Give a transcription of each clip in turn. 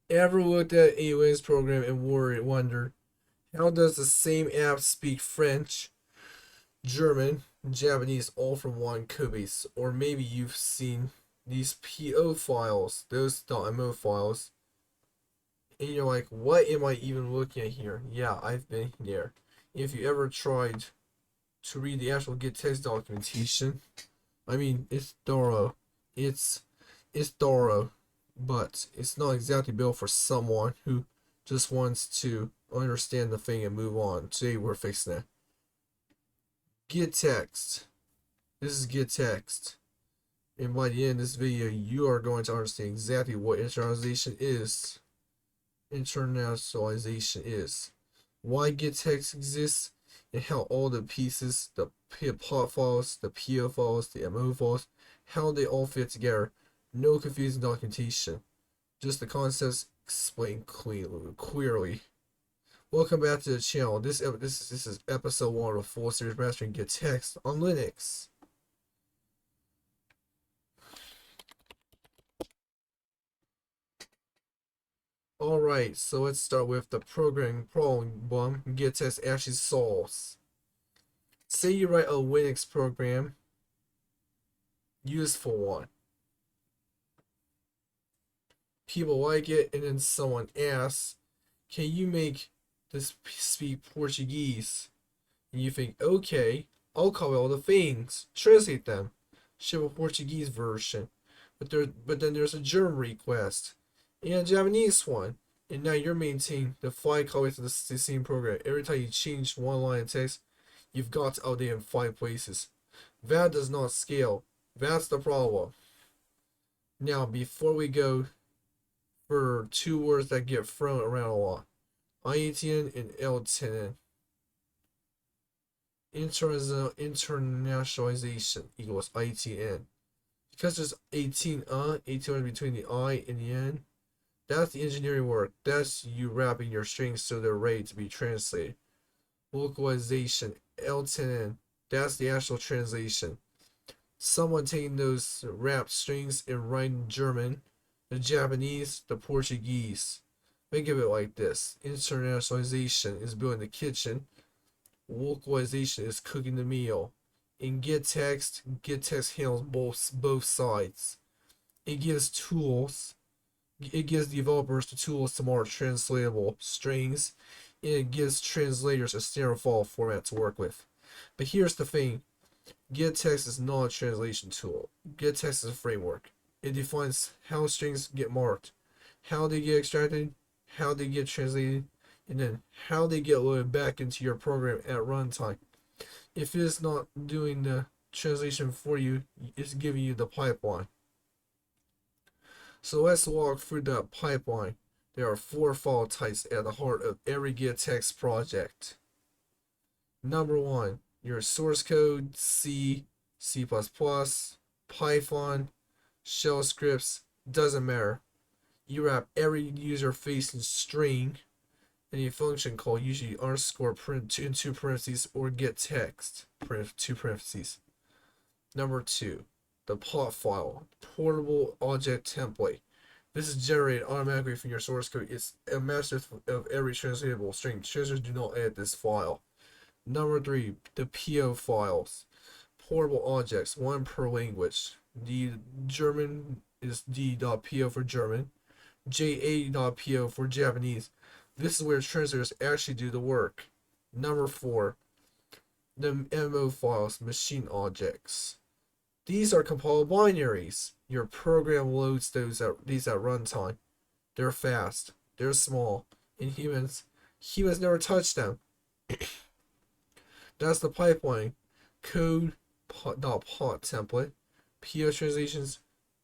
Ever looked at a Linux program and wondered, how does the same app speak French, German, Japanese all from one codebase? Or maybe you've seen these PO files, those .mo files, and you're like, what am I even looking at here? Yeah, I've been there. If you ever tried to read the actual Gettext documentation, I mean, it's thorough. It's it's thorough, but it's not exactly built for someone who just wants to understand the thing and move on. Today we're fixing it. Gettext. This is Gettext. And by the end of this video, you are going to understand exactly what internationalization is, why Gettext exists, and how all the pieces, the plot files, the PO files, the MO files, how they all fit together. No confusing documentation. Just the concepts explained clearly. Welcome back to the channel. This is episode 1 of full series mastering Gettext on Linux. Alright, so let's start with the programming problem Gettext actually solves. Say you write a Linux program, useful one. People like it, and then someone asks, can you make this speak Portuguese? And you think, okay, I'll copy all the things, translate them, ship a Portuguese version. But then there's a German request and a Japanese one, and now you're maintaining the 5 copies of the same program. Every time you change one line of text, you've got to update in 5 places. That does not scale. That's the problem. Now, before we go for 2 words that get thrown around a lot, IETN and LTN. Internationalization equals ITN. Because there's 18 between the I and the N, that's the engineering work. That's you wrapping your strings so they're ready to be translated. Localization, L10N, that's the actual translation. Someone taking those wrapped strings and writing German, the Japanese, the Portuguese. Think of it like this. Internationalization is building the kitchen. Localization is cooking the meal. In Gettext handles both sides. It gives tools. It gives developers the tools to mark translatable strings, and it gives translators a standard file format to work with. But here's the thing: Gettext is not a translation tool. Gettext is a framework. It defines how strings get marked, how they get extracted, how they get translated, and then how they get loaded back into your program at runtime. If it is not doing the translation for you, it's giving you the pipeline. So let's walk through that pipeline. There are 4 file types at the heart of every Gettext project. Number 1, your source code, C, C++, Python, shell scripts, doesn't matter. You wrap every user-facing string in a function called usually underscore print into parentheses or Gettext, two parentheses. Number 2, the plot file, portable object template. This is generated automatically from your source code. It's a master of every translatable string. Translators do not edit this file. Number 3, the PO files, portable objects, one per language. The German is D.PO for German, JA.PO for Japanese. This is where translators actually do the work. Number 4, the MO files, machine objects. These are compilable binaries. Your program loads these at runtime. They're fast. They're small. And humans never touch them. That's the pipeline. Code.plot template. PO translations.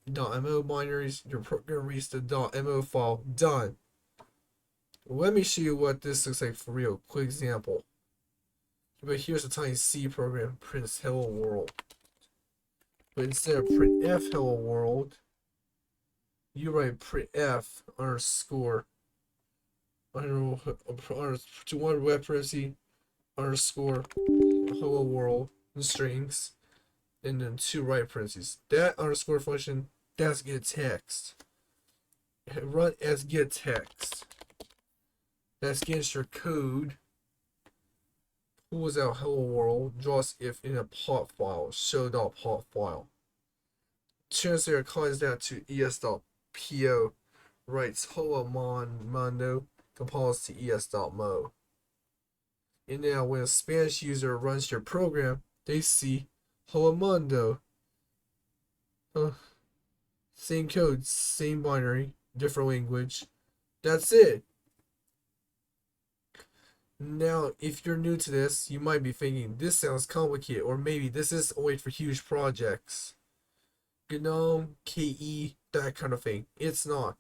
.mo binaries. Your program reads the .mo file. Done. Let me show you what this looks like for real. Quick example. But here's a tiny C program. Prints hello world. But instead of printf hello world, you write printf underscore to one web parenthesis underscore hello world in strings, and then 2 right parentheses. That underscore function, that's Gettext. run as gettext. That scans your code, pulls out hello world, draws if in a pot file, show.pot file. Translator calls that to es.po, writes hello mondo, compiles to es.mo. And now when a Spanish user runs your program, they see hello mondo. Same code, same binary, different language. That's it. Now, if you're new to this, you might be thinking, this sounds complicated, or maybe this is only for huge projects. GNOME, KE, that kind of thing. It's not.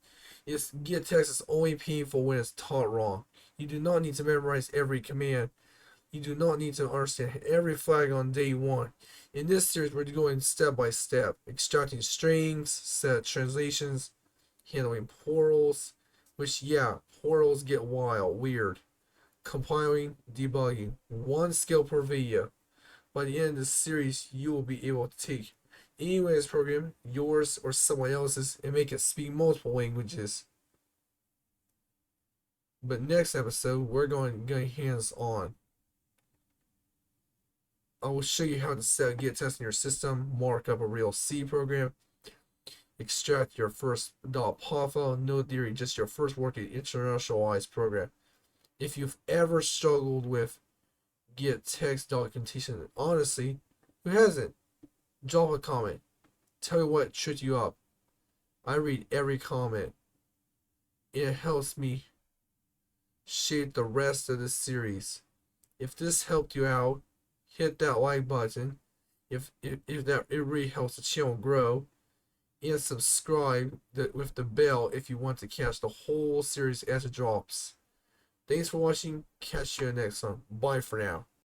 Gettext is only painful when it's taught wrong. You do not need to memorize every command. You do not need to understand every flag on day one. In this series, we're going step by step, extracting strings, set translations, handling portals, which, yeah, portals get wild, weird. Compiling, debugging, one skill per video. By the end of this series, you will be able to take any Linux program, yours or someone else's, and make it speak multiple languages. But next episode, we're going hands on. I will show you how to set Gettext in your system, mark up a real C program, extract your first .pov file, no theory, just your first working internationalized program. If you've ever struggled with Gettext documentation, honestly, who hasn't? Drop a comment. Tell me what tripped you up. I read every comment. It helps me shape the rest of the series. If this helped you out, hit that like button. If that, it really helps the channel grow. And subscribe with the bell if you want to catch the whole series as it drops. Thanks for watching. Catch you next one. Bye for now.